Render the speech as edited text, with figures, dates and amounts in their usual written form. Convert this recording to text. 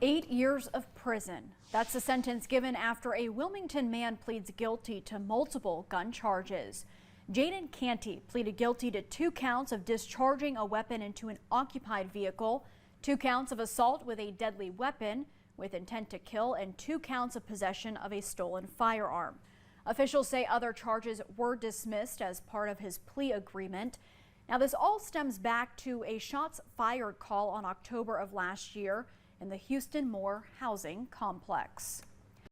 8 years of prison. That's the sentence given after a Wilmington man pleads guilty to multiple gun charges. Jaden Canty pleaded guilty to 2 counts of discharging a weapon into an occupied vehicle, 2 counts of assault with a deadly weapon with intent to kill, and 2 counts of possession of a stolen firearm. Officials say other charges were dismissed as part of his plea agreement. Now, this all stems back to a shots fired call on October of last year in the Houston Moore housing complex.